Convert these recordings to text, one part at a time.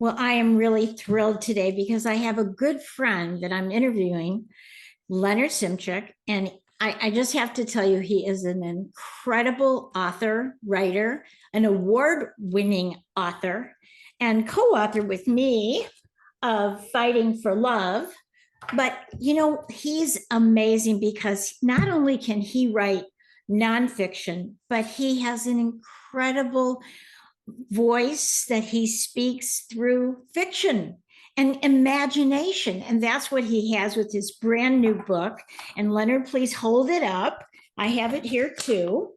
Well, I am really thrilled today because I have a good friend that I'm interviewing, Leonard Szymczak, and I just have to tell you, he is an incredible author, writer, an award-winning author, and co-author with me of Fighting for Love. But he's amazing because not only can he write nonfiction, but he has an incredible voice that he speaks through fiction and imagination. And that's what he has with his brand new book. And Leonard, please hold it up. I have it here too.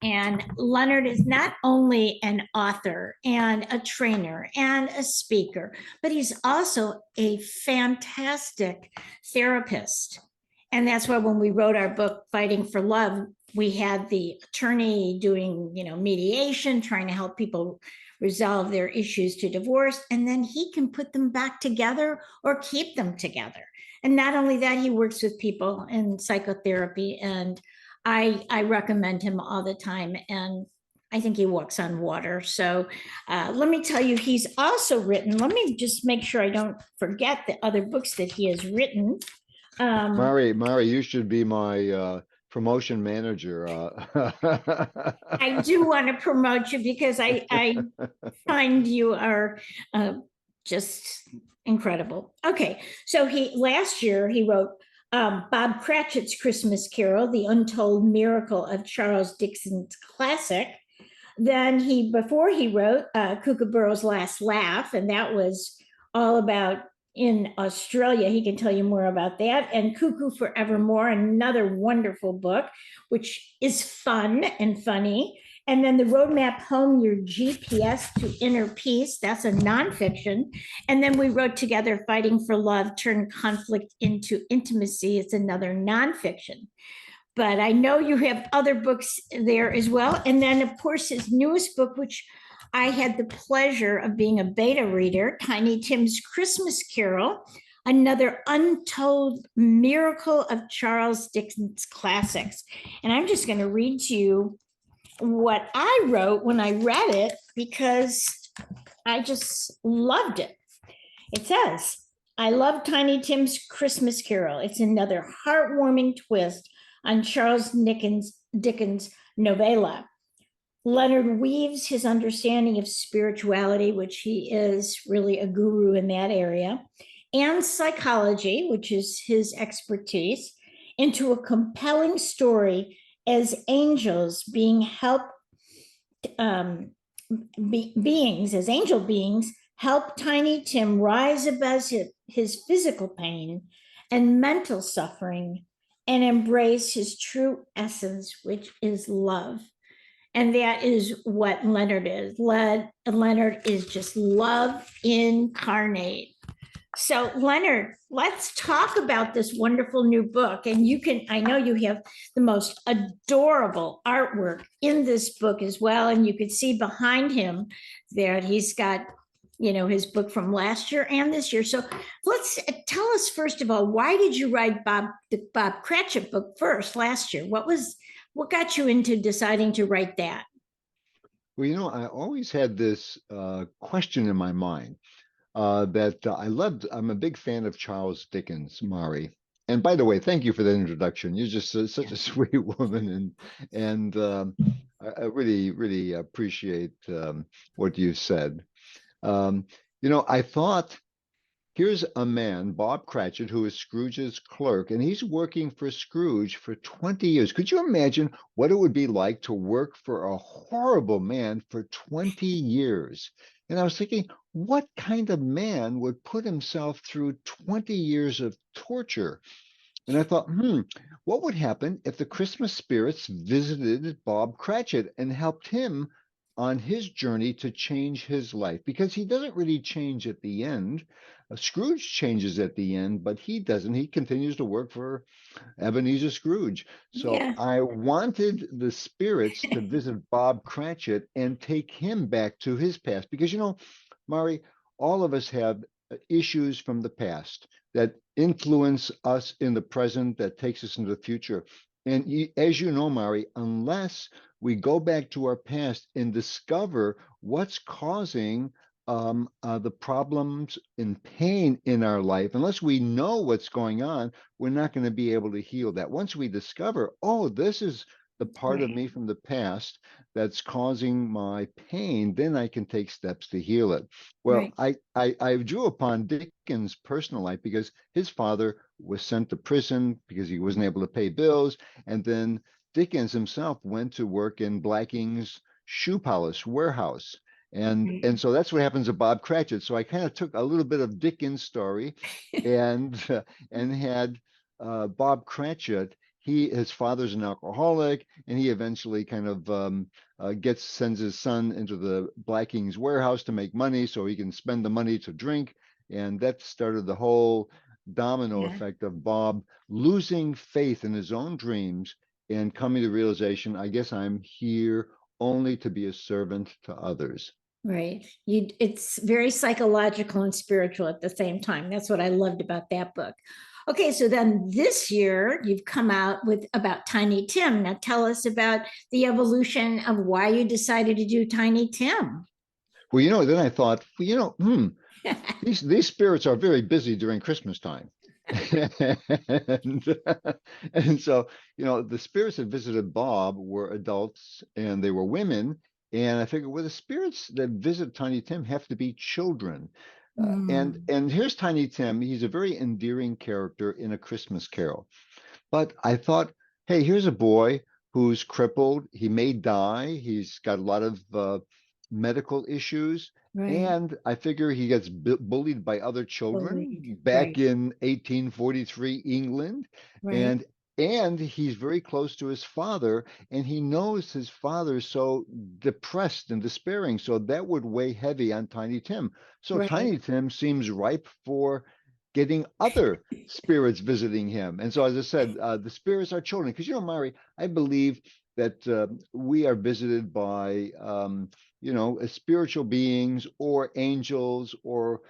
And Leonard is not only an author and a trainer and a speaker, but he's also a fantastic therapist. And that's why when we wrote our book, Fighting for Love, we had the attorney doing, mediation, trying to help people resolve their issues to divorce. And then he can put them back together or keep them together. And not only that, he works with people in psychotherapy. And I recommend him all the time. And I think he walks on water. So let me tell you, he's also written, let me just make sure I don't forget the other books that he has written. Mari, you should be my promotion manager. I do want to promote you because I find you are just incredible. Okay, so last year he wrote Bob Cratchit's Christmas Carol, The Untold Miracle of Charles Dickens's classic. Then before he wrote Kookaburra's Last Laugh, and that was all about in Australia. He can tell you more about that. And Cuckoo Forevermore, another wonderful book, which is fun and funny. And then The Roadmap Home, Your GPS to Inner Peace. That's a nonfiction. And then we wrote together Fighting for Love, Turn Conflict into Intimacy. It's another nonfiction. But I know you have other books there as well. And then, of course, his newest book, which I had the pleasure of being a beta reader, Tiny Tim's Christmas Carol, another untold miracle of Charles Dickens classics. And I'm just going to read to you what I wrote when I read it because I just loved it. It says, I love Tiny Tim's Christmas Carol. It's another heartwarming twist on Charles Dickens' novella. Leonard weaves his understanding of spirituality, which he is really a guru in that area, and psychology, which is his expertise, into a compelling story as angels being helped, as angel beings help Tiny Tim rise above his physical pain and mental suffering and embrace his true essence, which is love. And that is what Leonard is. Leonard is just love incarnate. So Leonard, let's talk about this wonderful new book. And I know you have the most adorable artwork in this book as well. And you can see behind him there, he's got, his book from last year and this year. So tell us, first of all, why did you write the Bob Cratchit book first last year? What got you into deciding to write that? Well, I always had this question in my mind that I'm a big fan of Charles Dickens, Mari. And by the way, thank you for that introduction. You're just such a sweet woman, and I really, really appreciate what you said. I thought, here's a man, Bob Cratchit, who is Scrooge's clerk, and he's working for Scrooge for 20 years. Could you imagine what it would be like to work for a horrible man for 20 years? And I was thinking, what kind of man would put himself through 20 years of torture? And I thought, what would happen if the Christmas spirits visited Bob Cratchit and helped him on his journey to change his life? Because he doesn't really change at the end. Scrooge changes at the end, but he doesn't. He continues to work for Ebenezer Scrooge. So Yeah. I wanted the spirits to visit Bob Cratchit and take him back to his past. Because, Mari, all of us have issues from the past that influence us in the present, that takes us into the future. And as you know, Mari, unless we go back to our past and discover what's causing the problems and pain in our life, unless we know what's going on, we're not going to be able to heal that. Once we discover, oh, this is the part of Right, me from the past that's causing my pain, then I can take steps to heal it. Well, right, I drew upon Dickens' personal life because his father was sent to prison because he wasn't able to pay bills. And then Dickens himself went to work in Blacking's shoe polish warehouse. And right. so that's what happens to Bob Cratchit. So I kind of took a little bit of Dickens' story and and had Bob Cratchit. His father's an alcoholic, and he eventually kind of sends his son into the Blacking's warehouse to make money so he can spend the money to drink. And that started the whole domino Yeah, effect of Bob losing faith in his own dreams and coming to the realization, I guess I'm here only to be a servant to others. right. It's very psychological and spiritual at the same time. That's what I loved about that book. Okay, so then this year you've come out with about Tiny Tim. Now tell us about the evolution of why you decided to do Tiny Tim. Well, then I thought, well, these spirits are very busy during Christmas time. and, and so, the spirits that visited Bob were adults and they were women. And I figured, well, the spirits that visit Tiny Tim have to be children. And Mm, and here's Tiny Tim. He's a very endearing character in A Christmas Carol. But I thought, hey, here's a boy who's crippled. He may die. He's got a lot of medical issues. right, And I figure he gets bullied by other believed. children back Right, in 1843 England. right, And he's very close to his father, and he knows his father's so depressed and despairing. So that would weigh heavy on Tiny Tim. So right, Tiny Tim seems ripe for getting other spirits visiting him. And so, as I said, the spirits are children. Because, Mari, I believe that we are visited by, spiritual beings or angels or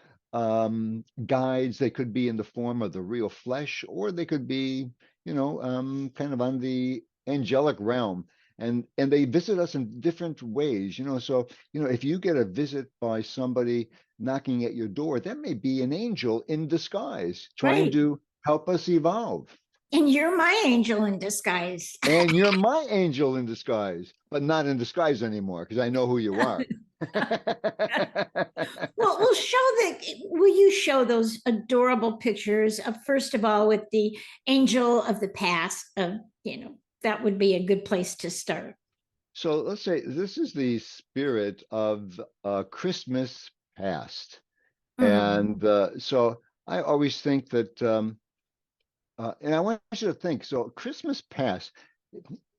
guides. They could be in the form of the real flesh, or they could be, kind of on the angelic realm. And they visit us in different ways. So, if you get a visit by somebody knocking at your door, that may be an angel in disguise trying right. to help us evolve. And you're my angel in disguise. And you're my angel in disguise, but not in disguise anymore because I know who you are. Well, will you show those adorable pictures of, first of all, with the angel of the past of, that would be a good place to start. So let's say this is the spirit of Christmas past. Mm, And so I always think that, and I want you to think, so Christmas past,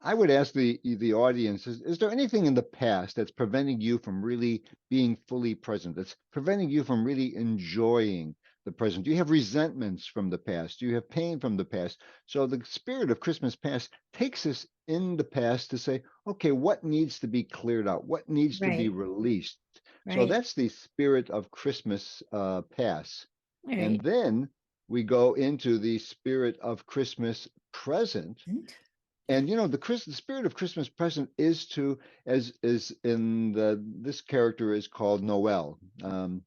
I would ask the audience, is there anything in the past that's preventing you from really being fully present? That's preventing you from really enjoying the present? Do you have resentments from the past? Do you have pain from the past? So the spirit of Christmas past takes us in the past to say, okay, what needs to be cleared out? What needs to be right, released? So right, that's the spirit of Christmas past. And right. then we go into the spirit of Christmas present. And the spirit of Christmas present is to, as is in this character is called Noel.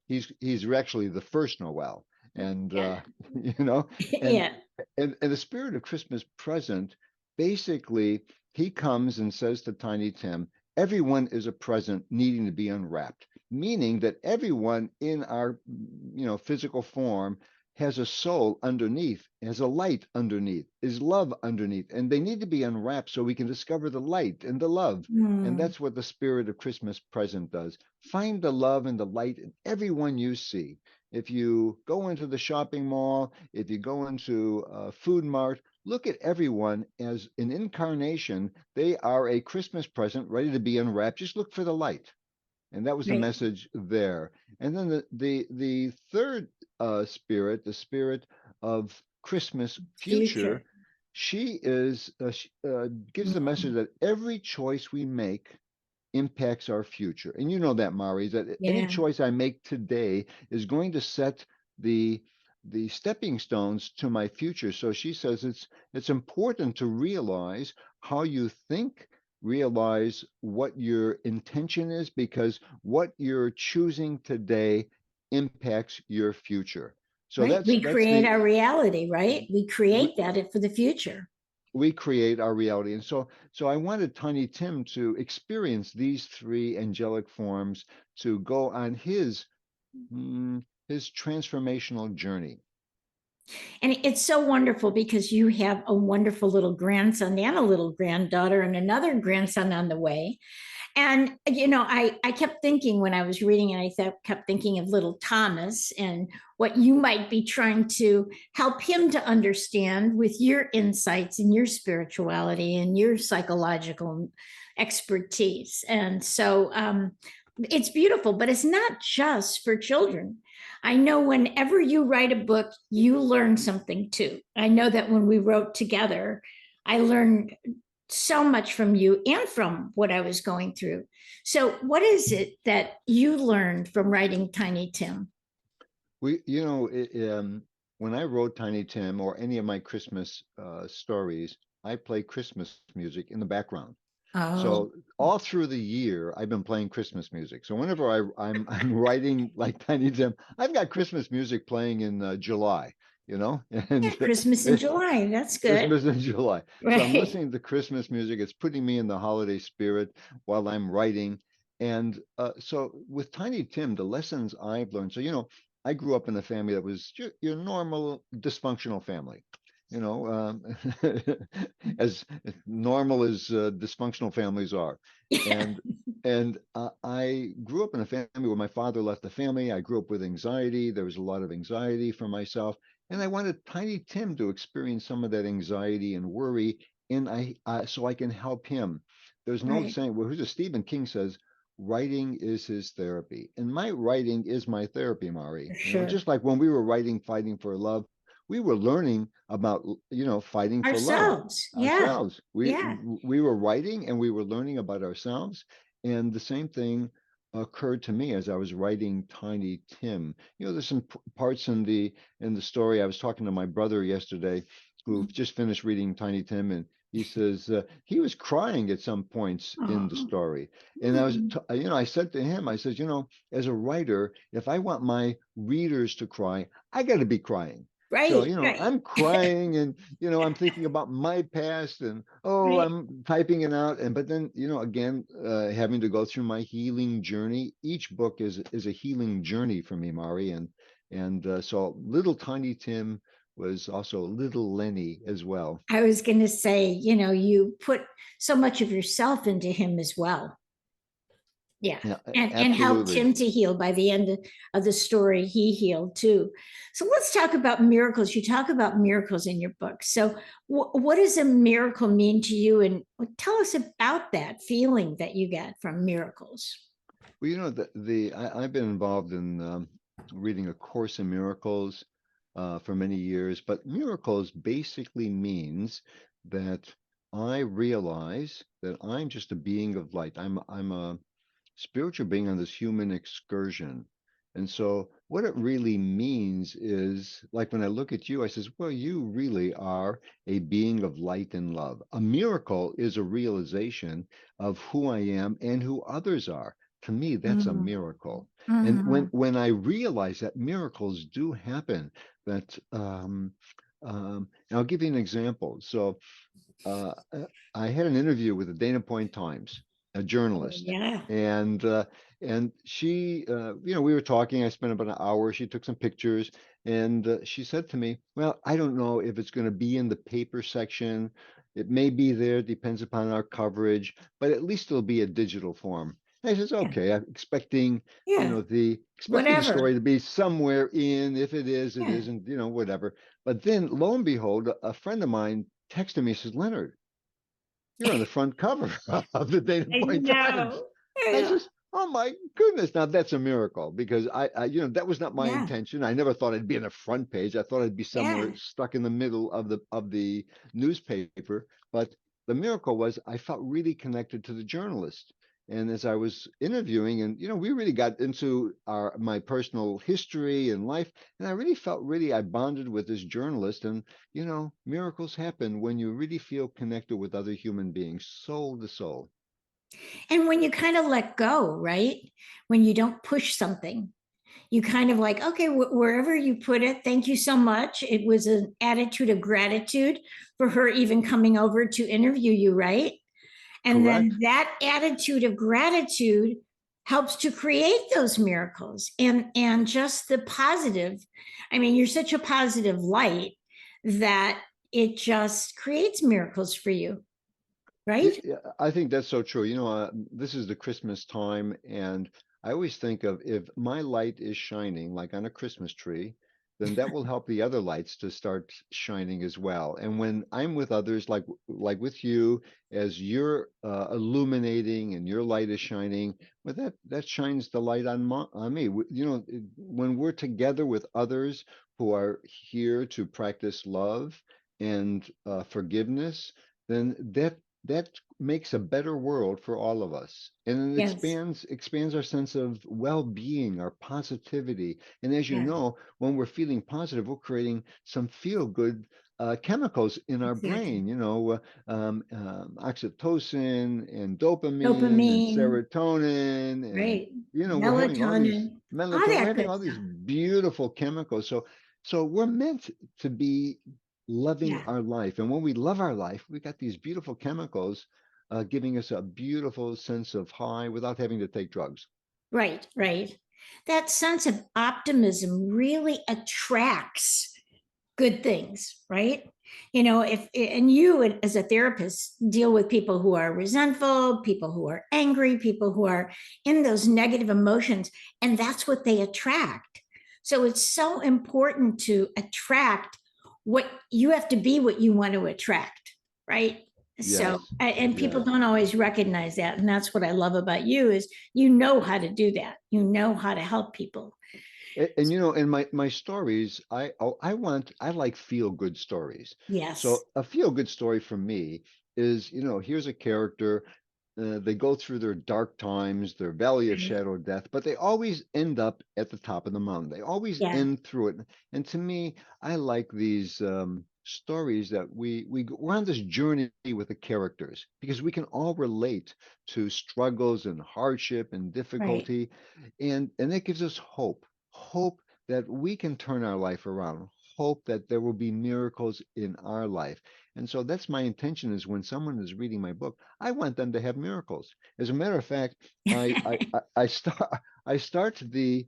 He's actually the first Noel, and Yeah. you know, and Yeah. and the spirit of Christmas present, basically, he comes and says to Tiny Tim, everyone is a present needing to be unwrapped, meaning that everyone in our physical form has a soul underneath, has a light underneath, is love underneath, and they need to be unwrapped so we can discover the light and the love. And Mm, that's what the spirit of Christmas present does. Find the love and the light in everyone you see. If you go into the shopping mall, if you go into a food mart, look at everyone as an incarnation. They are a Christmas present ready to be unwrapped. Just look for the light. And that was the right. message there. And then the third spirit, the spirit of Christmas future, Future. she gives the message Mm, that every choice we make impacts our future. And you know that, Mari, that any yeah. choice I make today is going to set the stepping stones to my future. So she says it's important to realize how you think realize what your intention is, because what you're choosing today impacts your future. So Right. that's We that's create the our reality, right? We we, create that for the future. we create our reality. And so I wanted Tiny Tim to experience these three angelic forms, to go on his transformational journey. And it's so wonderful because you have a wonderful little grandson and a little granddaughter and another grandson on the way. And, I kept thinking when I was reading, and kept thinking of little Thomas and what you might be trying to help him to understand with your insights and your spirituality and your psychological expertise. And so it's beautiful, but it's not just for children. I know whenever you write a book, you learn something too. I know that when we wrote together, I learned so much from you and from what I was going through. So, what is it that you learned from writing Tiny Tim? When I wrote Tiny Tim or any of my Christmas stories, I play Christmas music in the background. Oh, So all through the year, I've been playing Christmas music. So whenever I'm writing like Tiny Tim, I've got Christmas music playing in July, yeah, and Christmas in July. That's good. Christmas in July. So I'm Right. listening to Christmas music. It's putting me in the holiday spirit while I'm writing. And so with Tiny Tim, the lessons I've learned. So I grew up in a family that was your normal dysfunctional family. As normal as dysfunctional families are, and I grew up in a family where my father left the family. I grew up with anxiety. There was a lot of anxiety for myself, and I wanted Tiny Tim to experience some of that anxiety and worry, and so I can help him. There's an old Right. saying, well, who's a Stephen King says, writing is his therapy, and my writing is my therapy, Mari. For sure. Just like when we were writing Fighting for Love, we were learning about fighting for love Ourselves. Yeah. ourselves. we Yeah. we were writing and we were learning about ourselves, and the same thing occurred to me as I was writing Tiny Tim. There's some parts in the story. I was talking to my brother yesterday, who just finished reading Tiny Tim, and he says he was crying at some points in the Oh. story. And I said to him, I said, as a writer, if I want my readers to cry, I got to be crying. So, Right. Right. I'm crying, and, I'm thinking about my past, and, oh, Right. I'm typing it out. But then, again, having to go through my healing journey. Each book is a healing journey for me, Mari. So little Tiny Tim was also little Lenny as well. I was going to say, you put so much of yourself into him as well. Yeah. Yeah, And helped absolutely. him to heal. By the end of the story, he healed too. So let's talk about miracles. You talk about miracles in your book. So what does a miracle mean to you? And tell us about that feeling that you get from miracles. Well, I've been involved in reading A Course in Miracles for many years, but miracles basically means that I realize that I'm just a being of light. I'm a spiritual being on this human excursion. And so what it really means is, like when I look at you, I says, well, you really are a being of light and love. A miracle is a realization of who I am and who others are. To me, that's a Mhm. miracle. And when Mhm. when I realize that miracles do happen, that and I'll give you an example. So uh, I had an interview with the Dana Point Times, a Oh, journalist, yeah. and she, we were talking. I spent about an hour. She took some pictures, and she said to me, "Well, I don't know if it's going to be in the paper section. It may be there, depends upon our coverage, but at least it'll be a digital form." And I says, Yeah. "Okay." I'm expecting, Yeah. the story Whatever. to be somewhere in. If it is, it Yeah. isn't. Whatever. But then, lo and behold, a friend of mine texted me, says, "Leonard, you're on the front cover of the Dana I Point Times." know. I Yeah. says, "Oh my goodness." Now that's a miracle, because that was not my Yeah. intention. I never thought I'd be on the front page. I thought I'd be somewhere Yeah. stuck in the middle of the newspaper. But the miracle was I felt really connected to the journalist. And as I was interviewing, and we really got into my personal history and life, and I really felt I bonded with this journalist. And miracles happen when you really feel connected with other human beings, soul to soul. And when you kind of let go, right? When you don't push something, you kind of like, okay, wherever you put it, thank you so much. It was an attitude of gratitude for her even coming over to interview you, right? And then Correct? that attitude of gratitude helps to create those miracles, and just the positive. I mean, you're such a positive light that it just creates miracles for you, right? Yeah, I think that's so true. This is the Christmas time, and I always think of, if my light is shining like on a Christmas tree, then that will help the other lights to start shining as well. And when I'm with others, like with you, as you're illuminating and your light is shining, well, that shines the light on me. When we're together with others who are here to practice love and forgiveness, then that makes a better world for all of us, and it Yes. expands our sense of well-being, our positivity. And as you Yes. know, when we're feeling positive, we're creating some feel good chemicals in our Exactly. brain, oxytocin and dopamine and Dopamine, serotonin, and right? we're having all these Melatonin, all melatonin, we're that having good all these stuff. beautiful chemicals. So we're meant to be loving Yeah. our life. And when we love our life, we got these beautiful chemicals giving us a beautiful sense of high without having to take drugs. Right, right. That sense of optimism really attracts good things, right? If and you as a therapist deal with people who are resentful, people who are angry, people who are in those negative emotions, and that's what they attract. So it's so important to attract what you have to be, what you want to attract, right? So Yes, and people yes. don't always recognize that, and that's what I love about you is you know how to do that. You know how to help people. And in my stories, I like feel good stories. Yes. So a feel good story for me is, here's a character. They go through their dark times, their valley of Right. shadow death, but they always end up at the top of the mountain. They always Yeah. end through it. And to me, I like these stories that we're on this journey with the characters, because we can all relate to struggles and hardship and Right. difficulty, and that gives us hope that we can turn our life around, hope that there will be miracles in our life. And so that's my intention, is when someone is reading my book, I want them to have miracles. As a matter of fact, I start I start the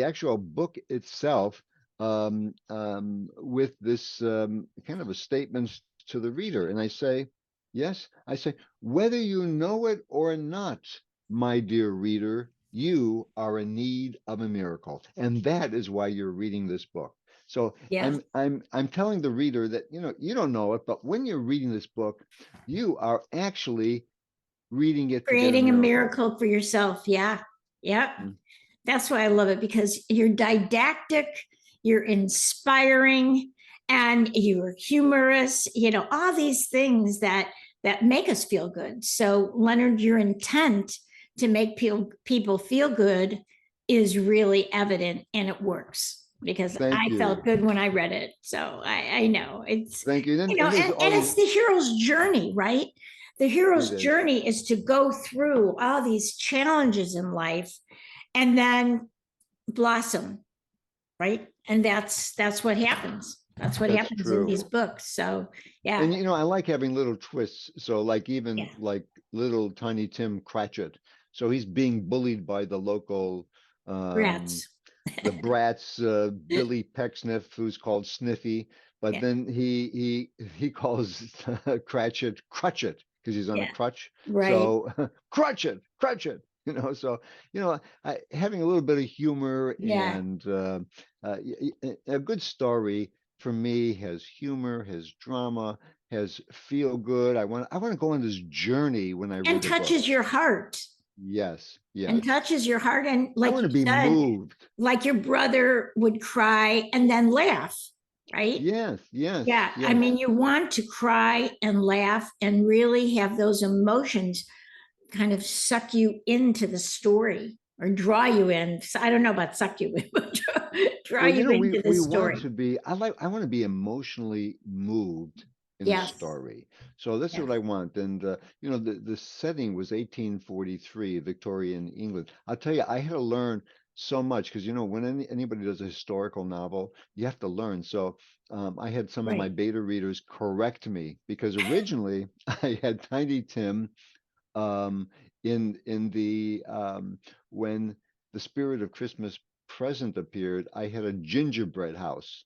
actual book itself with this kind of a statement to the reader, and I say, yes, I say, whether you know it or not, my dear reader, you are in need of a miracle, and that is why you're reading this book. So Yes. I'm telling the reader that you don't know it, but when you're reading this book, you are actually reading it to get a Creating a miracle. miracle for yourself. Yeah. Yep. Mm. That's why I love it, because you're didactic, you're inspiring, and you're humorous, all these things that make us feel good. So, Leonard, your intent to make people feel good is really evident, and it works, because Thank I felt you, good when I read it. So I know it's, thank you. And there's and all it's these. the hero's journey, right? The It hero's is. journey is to go through all these challenges in life and then blossom, right? And that's what happens. That's what That's happens in true. these books. So yeah. And I like having little twists. So like, even Yeah. like little tiny Tim Cratchit. So he's being bullied by the local um Rats. the brats, Billy Pecksniff, who's called Sniffy, but Yeah. then he calls Cratchit Crutchet because he's on a Yeah. crutch. Right. So Crutchet, Crutchet. So having a little bit of humor, Yeah. and a good story for me has humor, has drama, has feel good. I want to go on this journey when I And read a book. touches your heart. Yes, And yes. touches your heart. And I like want you to be said, moved. like your brother would cry and then laugh, right? Yes, yes, Yeah. I yes. mean, you want to cry and laugh and really have those emotions kind of suck you into the story or draw you in. So I don't know about suck you in, but draw Well, you you know, into the we want story. to be, I want to be emotionally moved in a Yes. story. So this is Yes. what I want. And you know, the setting was 1843, Victorian England. I'll tell you, I had to learn so much because you know, when anybody does a historical novel, you have to learn. So I had some of my Right. beta readers correct me because originally I had Tiny Tim um, in the when the Spirit of Christmas Present appeared, I had a gingerbread house.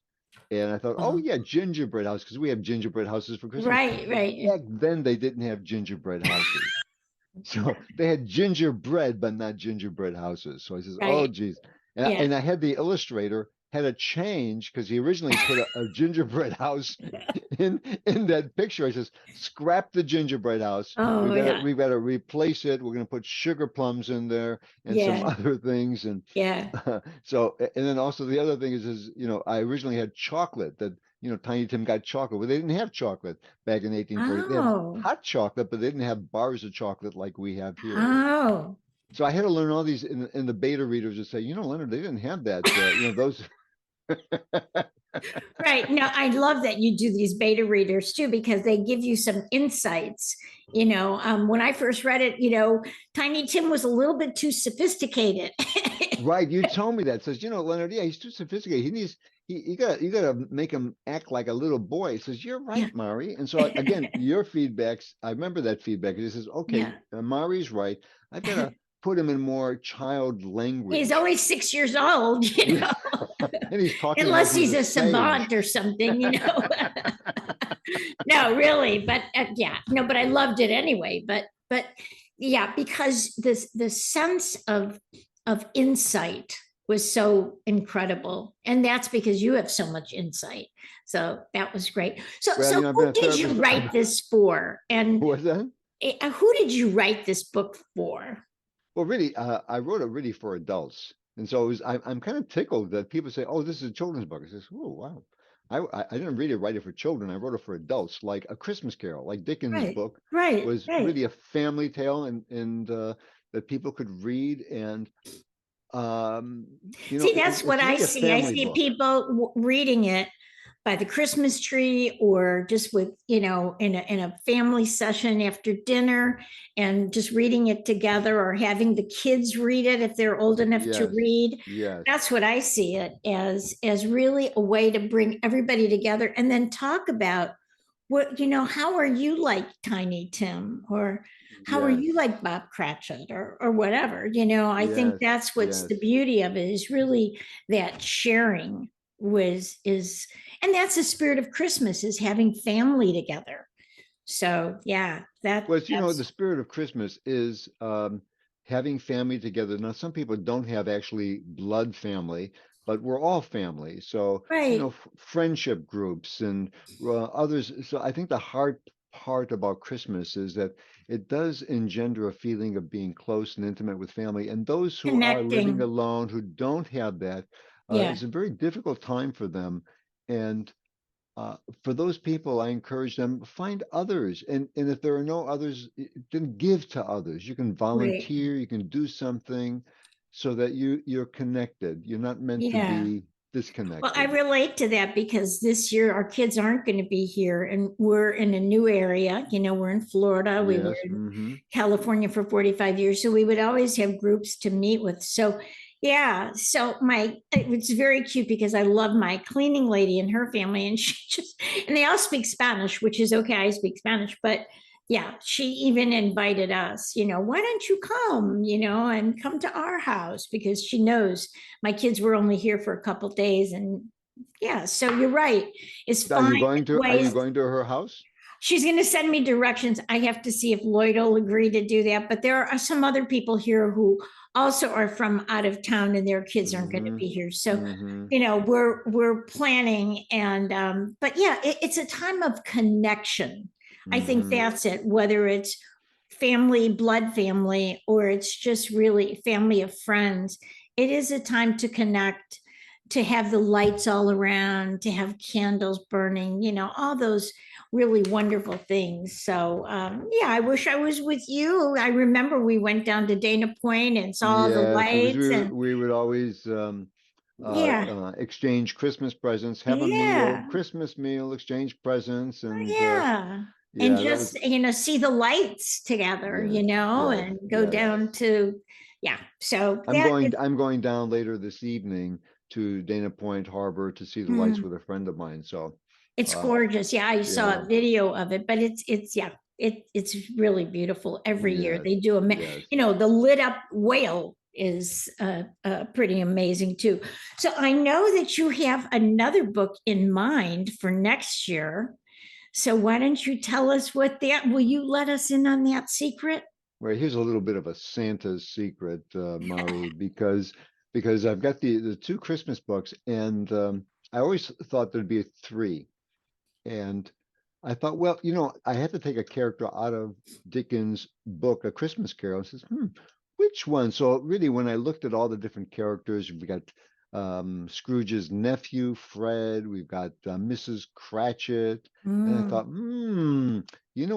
And I thought, oh Oh, yeah, gingerbread house, because we have gingerbread houses for Christmas. right, But right. back then they didn't have gingerbread houses. So they had gingerbread, but not gingerbread houses. So I says, oh Right. geez. Yeah. And I had the illustrator had a change because he originally put a gingerbread house in that picture. I says, scrap the gingerbread house. Oh, yeah. We've got to replace it. We're gonna put sugar plums in there and some Yeah. other things. And Yeah. so and then also the other thing is you know, I originally had chocolate that you know, Tiny Tim got chocolate. Well, they didn't have chocolate back in 1840. They had Oh, hot chocolate, but they didn't have bars of chocolate like we have here. oh. So I had to learn all these in the beta readers to say, you know, Leonard, they didn't have that. You know, those. Right. No, I love that you do these beta readers too, because they give you some insights. When I first read it, Tiny Tim was a little bit too sophisticated. Right, you told me that. Says, you know, Leonard, yeah, he's too sophisticated. He needs you gotta make him act like a little boy. He says, you're Yeah. right, Mari. And so again, your feedbacks, I remember that feedback. He says, okay, Yeah. Mari's right. I've got to put him in more child He's language. only 6 years old, Yeah. And he's talking like unless he's he's a a sage. savant or something. No, really, but yeah, no, but I loved it anyway. But yeah, because the sense of insight was so incredible, and that's because you have so much insight. So that was great. So Well, you so know, I've been who a did you therapist. write this for, and What's that? who did you write this book for? Well, really, I wrote it really for adults, and so I'm kind of tickled that people say, "Oh, this is a children's book." I says, "Oh, wow." I didn't really write it for children. I wrote it for adults, like A Christmas Carol. Like Dickens' Right, book right, was right. really a family tale, and that people could read, and um, you know, See, that's what it's I really a see. I family see book. people reading it by the Christmas tree or just with, in a family session after dinner and just reading it together or having the kids read it if they're old enough to Yes, read. yes. That's what I see it as really a way to bring everybody together and then talk about how are you like Tiny Tim, or how are you Yes, like Bob Cratchit, or whatever. I think yes, that's what's the yes. beauty of it, is really that sharing was is and that's the spirit of Christmas, is having family together. So yeah, Was, you know, the that's spirit of Christmas is having family together. Now, some people don't have actually blood family, but we're all family. So, you know, right. friendship groups and others. So I think the hard part about Christmas is that it does engender a feeling of being close and intimate with family. And those who are living Connecting. alone, who don't have that, Yeah. it's a very difficult time for them. And for those people, I encourage them, find others. And if there are no others, then give to others. You can Right. volunteer, you can do something so that you're connected. You're not meant to Yeah. be Well, I disconnected. relate to that because this year our kids aren't going to be here and we're in a new area. We're in Florida. We were Yes. in Hmm. California for 45 years. So we would always have groups to meet with. So yeah, so it was very cute because I love my cleaning lady and her family, and and they all speak Spanish, which is okay. I speak Spanish, but yeah, she even invited us, why don't you come, and come to our house, because she knows my kids were only here for a couple days. And yeah, so you're right. It's find Are you ways. going to her house? She's going to send me directions. I have to see if Lloyd will agree to do that. But there are some other people here who also are from out of town, and their kids aren't going to Hmm. be here. So, Hmm. we're planning, and but yeah, it's a time of connection. I think Hmm. that's it. Whether it's family, blood family, or it's just really family of friends, it is a time to connect, to have the lights all around, to have candles burning, all those really wonderful things. So yeah, I wish I was with you. I remember we went down to Dana Point and saw the Yes, because lights and we would always yeah, exchange Christmas presents, have a meal, yeah, Christmas meal, exchange presents, and yeah. And yeah, that was just, see the lights together, yes, yes, and go yes. down to, yeah. So I'm that going is, I'm going down later this evening to Dana Point Harbor to see the lights mm, with a friend of mine. So it's uh gorgeous. Yeah, I saw yeah, a video of it, but yeah, it's really beautiful. Every year yes, they do yes. the lit up whale is pretty amazing too. So I know that you have another book in mind for next year. So why don't you tell us what that, will you let us in on that secret? Well, here's a little bit of a Santa's secret, Mari, because I've got the two Christmas books, and I always thought there'd be three, and I thought, well, I had to take a character out of Dickens' book, A Christmas Carol. And says, which one? So really, when I looked at all the different characters, we got Scrooge's nephew, Fred. We've got Mrs. Cratchit, and I Mm, thought,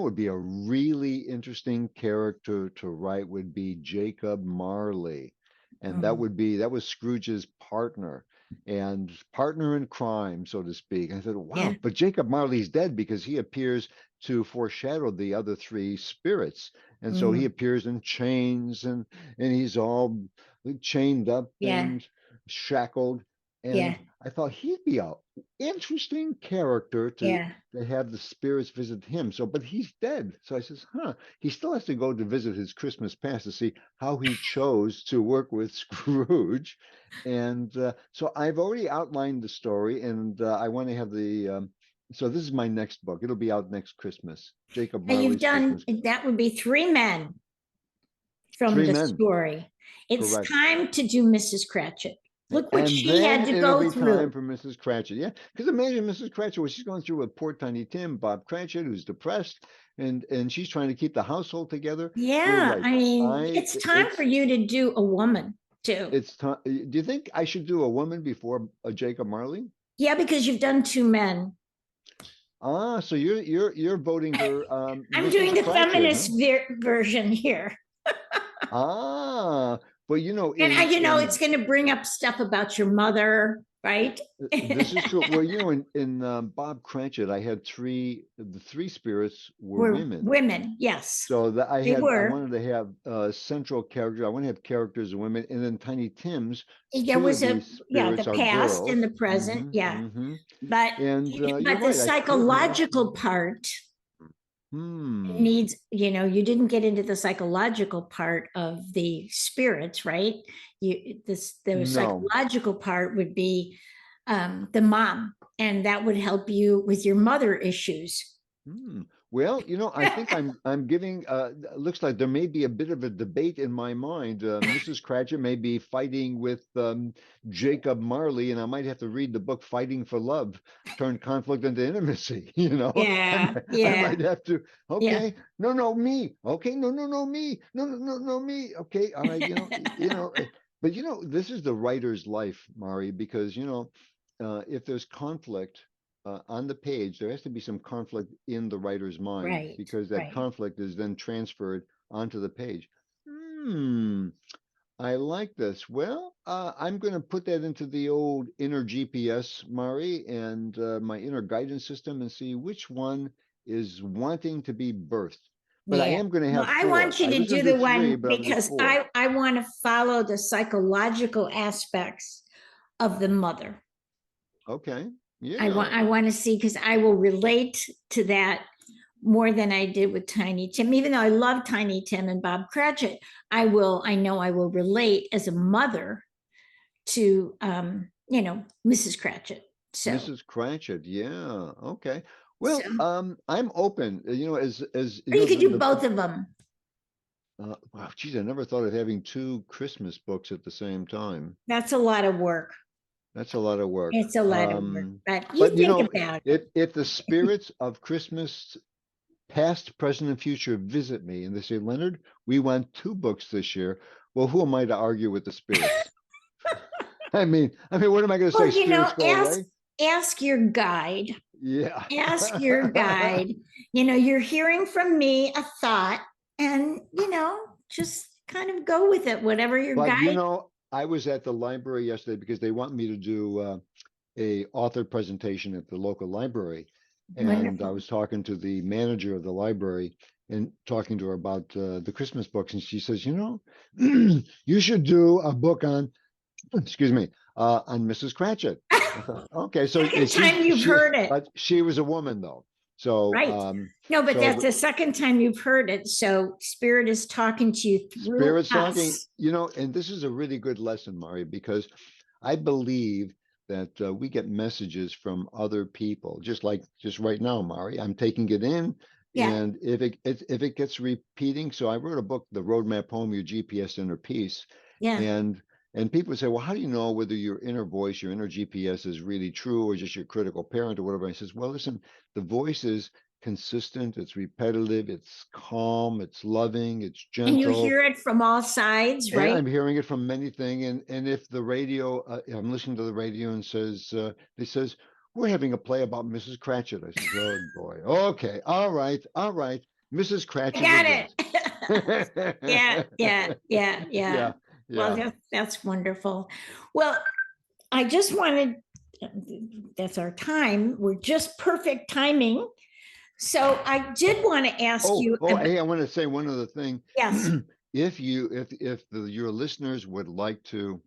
would be a really interesting character to write would be Jacob Marley, and mm, that was Scrooge's partner and partner in crime, so to speak. I said, yeah, wow, but Jacob Marley's dead because he appears to foreshadow the other three spirits. And so he mm, appears in chains and he's all chained up yeah, and shackled. yeah, And I thought he'd be a interesting character yeah. to have the spirits visit him. So, but he's dead. So I says, he still has to go to visit his Christmas past to see how he chose to work with Scrooge. And so I've already outlined the story, and I want to have so this is my next book. It'll be out next Christmas. Jacob Now you've Marley's done, Christmas Carol. that would be three men from Three the men, story. It's correct. time to do Mrs. Cratchit. Look what And she then had to it'll go be time through. for Mrs. Cratchit. Yeah, because imagine Mrs. Cratchit, what she's going through with poor Tiny Tim, Bob Cratchit, who's depressed, and she's trying to keep the household together. You're Yeah, right. I mean, it's time for you to do a woman too. It's time. Do you think I should do a woman before a Jacob Marley? Yeah, because you've done two men. Ah, so you're voting for I'm doing Mrs. the Cratchit, huh? feminist version here. Ah, but And it's in going to bring up stuff about your mother, right? this is true. Well, in Bob Cratchit, I had the three spirits were We're women. women, yes, So that they I were. wanted to have central character. I want to have characters of women, and then Tiny Tim's There two was of these the spirits are past and girls. the present, yeah. But And you're the right. I could have. psychological part Hmm. needs, you didn't get into the psychological part of the spirits, right? The No. psychological part would be the mom, and that would help you with your mother issues. Hmm. Well, I think I'm giving. Looks like there may be a bit of a debate in my mind. Mrs. Cratchit may be fighting with Jacob Marley, and I might have to read the book "Fighting for Love," turn conflict into intimacy. Yeah, I yeah, might have to. yeah. Okay, no, me. Okay, no, me. No, me. Okay, all right. But this is the writer's life, Mari, because if there's conflict on the page, there has to be some conflict in the writer's mind Right, because that right. conflict is then transferred onto the page. Hmm, I like this. Well, I'm going to put that into the old inner GPS, Mari, and my inner guidance system and see which one is wanting to be birthed. But I Yeah. am going to Well, have I four. want you I to was going do to the do three, one but I'll do because four. I want to follow the psychological aspects of the mother. Okay. Yeah. I want to see, because I will relate to that more than I did with Tiny Tim. Even though I love Tiny Tim and Bob Cratchit, I know I will relate as a mother to Mrs. Cratchit. So Mrs. Cratchit, yeah. Okay. so Well, I'm open. As or you could do both of them. wow, geez, I never thought of having two Christmas books at the same time. That's a lot of work. That's a lot of work. It's a lot of work, but you But think about it. if the spirits of Christmas past, present, and future visit me and they say, Leonard, we want two books this year. Well, who am I to argue with the spirits? I mean, what am I going to say? Well, Spirits go ask away? ask your guide Yeah. ask your guide. You're hearing from me a thought, and just kind of go with it, whatever your But guide. I was at the library yesterday because they want me to do a author presentation at the local library. And I Wonderful. was talking to the manager of the library and talking to her about the Christmas books. And she says, you should do a book on, excuse me, on Mrs. Cratchit. I thought, okay, so Second time you've heard it. but she was a woman though. So, Right. No, but that's so the second time you've heard it. So Spirit is talking to you through Spirit's talking, us. and this is a really good lesson, Mari, because I believe that we get messages from other people, just right now, Mari. I'm taking it in, Yeah. and if it gets repeating, so I wrote a book, The Roadmap Home, Your GPS Inner Peace, Yeah. and people say, well, how do you know whether your inner voice, your inner GPS is really true or just your critical parent or whatever? I says, well, listen, the voice is consistent, it's repetitive, it's calm, it's loving, it's And you gentle. hear it from all sides, And right? I'm hearing it from many things. And if the radio, I'm listening to the radio and it says, we're having a play about Mrs. Cratchit. I says, oh boy. Okay. All right. All right. Mrs. I Cratchit got again. it. Yeah, yeah, yeah, yeah. Yeah. Well, Yeah. that's wonderful. Well, I just wanted, that's our time. We're just perfect timing. So I did want to ask you. Hey, I want to say one other thing. Yes. If your listeners would like to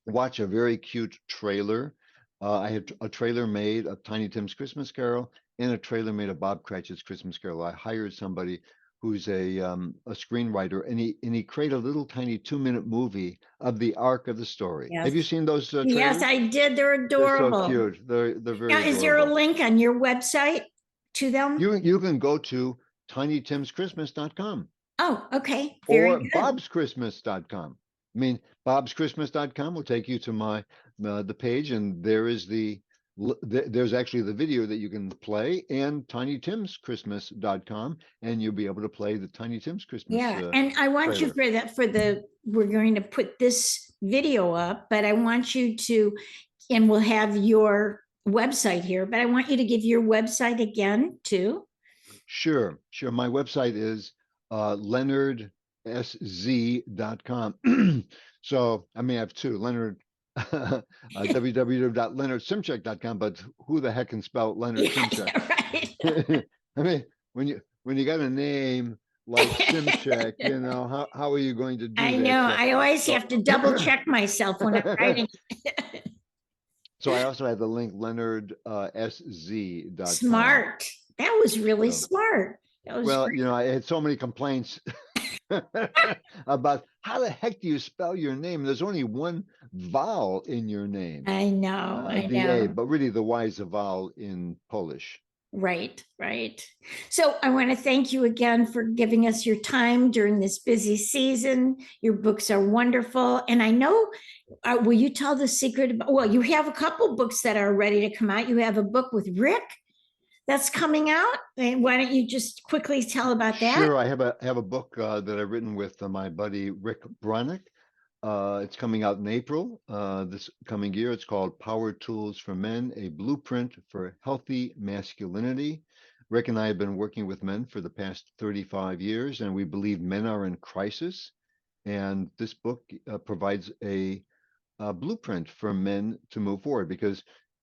watch a very cute trailer. I had a trailer made of Tiny Tim's Christmas Carol and a trailer made of Bob Cratchit's Christmas Carol. I hired somebody who's a screenwriter, and he created a little tiny 2-minute movie of the arc of the story. Yes. Have you seen those Yes, trailers? I did. They're They're so adorable. cute. They're very Now, is there a adorable. link on your website to them? You can go to tinytimschristmas.com. Oh, okay. Or Very good. bobschristmas.com. I mean, bobschristmas.com will take you to my the page, and there's actually the video that you can play, and tinytimschristmas.com, and you'll be able to play the Tiny Tim's Christmas Yeah. And I want you trailer. we're going to put this video up, but I want you to, and we'll have your website here, but I want you to give your website again too. Sure. My website is leonardsz.com. So I mean, I have two, Leonard, www.leonardszymczak.com, but who the heck can spell Leonard Szymczak? Yeah, right. I mean, when you got a name like Szymczak, how are you going to do I that? know. So, I always have to double check myself when I'm writing. so I also have the link leonardsz.com. Smart. That was really So, smart. That was well, great. I had so many complaints about how the heck do you spell your name? There's only one vowel in your name, I know. I the A, know. but really the Y is a vowel in Polish. Right, right. So I want to thank you again for giving us your time during this busy season. Your books are wonderful. And I know, will you tell the secret about, well, you have a couple books that are ready to come out. You have a book with Rick that's coming out. And why don't you just quickly tell about that? Sure, I have a book that I've written with my buddy Rick Bronick. It's coming out in April this coming year. It's called Power Tools for Men, a blueprint for healthy masculinity. Rick and I have been working with men for the past 35 years, and we believe men are in crisis. And this book provides a blueprint for men to move forward, because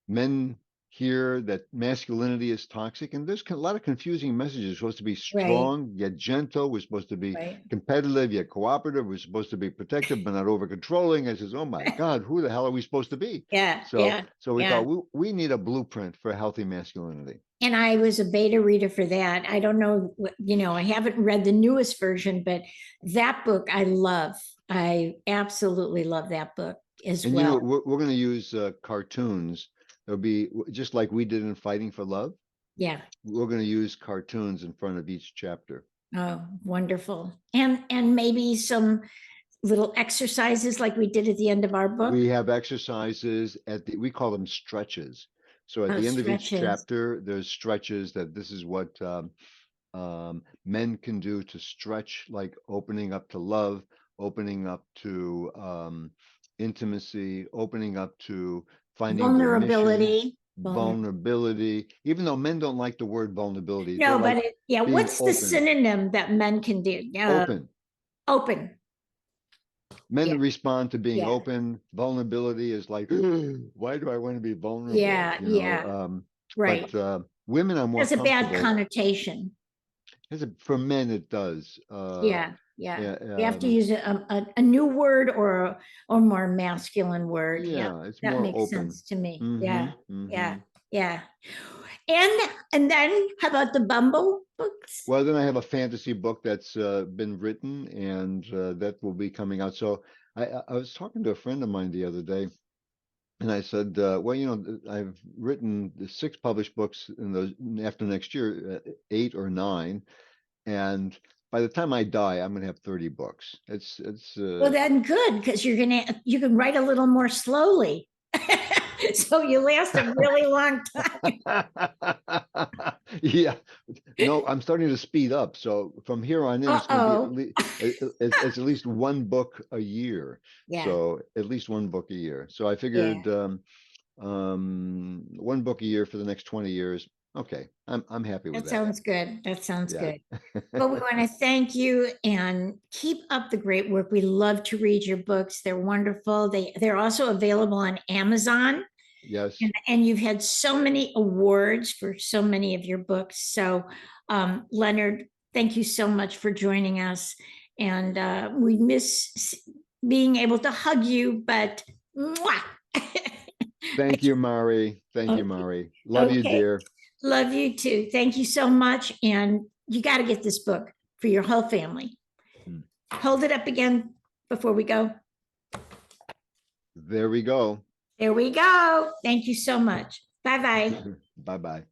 men hear that masculinity is toxic, and there's a lot of confusing messages. We're supposed to be strong yet gentle. We're supposed to be competitive yet cooperative. We're supposed to be protective but not over controlling. I says, oh my God, who the hell are we supposed to be? Yeah. So we thought we need a blueprint for healthy masculinity. And I was a beta reader for that. I don't know, I haven't read the newest version, but that book I love. I absolutely love that book as And well. we're going to use cartoons. It'll be just like we did in Fighting for Love. Yeah. We're going to use cartoons in front of each chapter. Oh, wonderful. And maybe some little exercises like we did at the end of our book. We have exercises we call them stretches. So at the end of each chapter, there's stretches that this is what men can do to stretch, like opening up to love, opening up to intimacy, opening up to finding vulnerability. vulnerability, even though men don't like the word vulnerability. No, they but like yeah, being what's the open. synonym that men can do? Open. Open. Men Yeah. respond to being Yeah. open. Vulnerability is like, why do I want to be vulnerable? Yeah, You know, yeah. Right. but women are more Has a bad comfortable. connotation. For men, it does. Yeah, yeah. Yeah, We have to use a new word or more masculine word. Yeah, yeah, it's that more makes open. sense to me. Mm-hmm, Yeah, yeah, mm-hmm. yeah. And then how about the Bumble books? Well, then I have a fantasy book that's been written, and that will be coming out. So I was talking to a friend of mine the other day, and I said, well, you know, I've written the 6 published books in those after next year, 8 or 9, and by the time I die, I'm going to have 30 books. It's Well, then good, because you can write a little more slowly. So you last a really long time. yeah. No, I'm starting to speed up. So from here on in, it's going to be Uh-oh. it's at least 1 book a year. Yeah, So at least 1 book a year. So I yeah. figured 1 book a year for the next 20 years. Okay, I'm happy with That that. sounds good. That sounds Yeah. good. Well, we want to thank you and keep up the great work. We love to read your books. They're wonderful. They're also available on Amazon. Yes. And you've had so many awards for so many of your books. So, Leonard, thank you so much for joining us. And we miss being able to hug you, but mwah! Thank you, Mari. Thank you, Okay. Mari. Love you, Okay. dear. Love you too. Thank you so much. And you got to get this book for your whole family. Mm. Hold it up again before we go. There we go. There we go. Thank you so much. Bye bye. Bye-bye.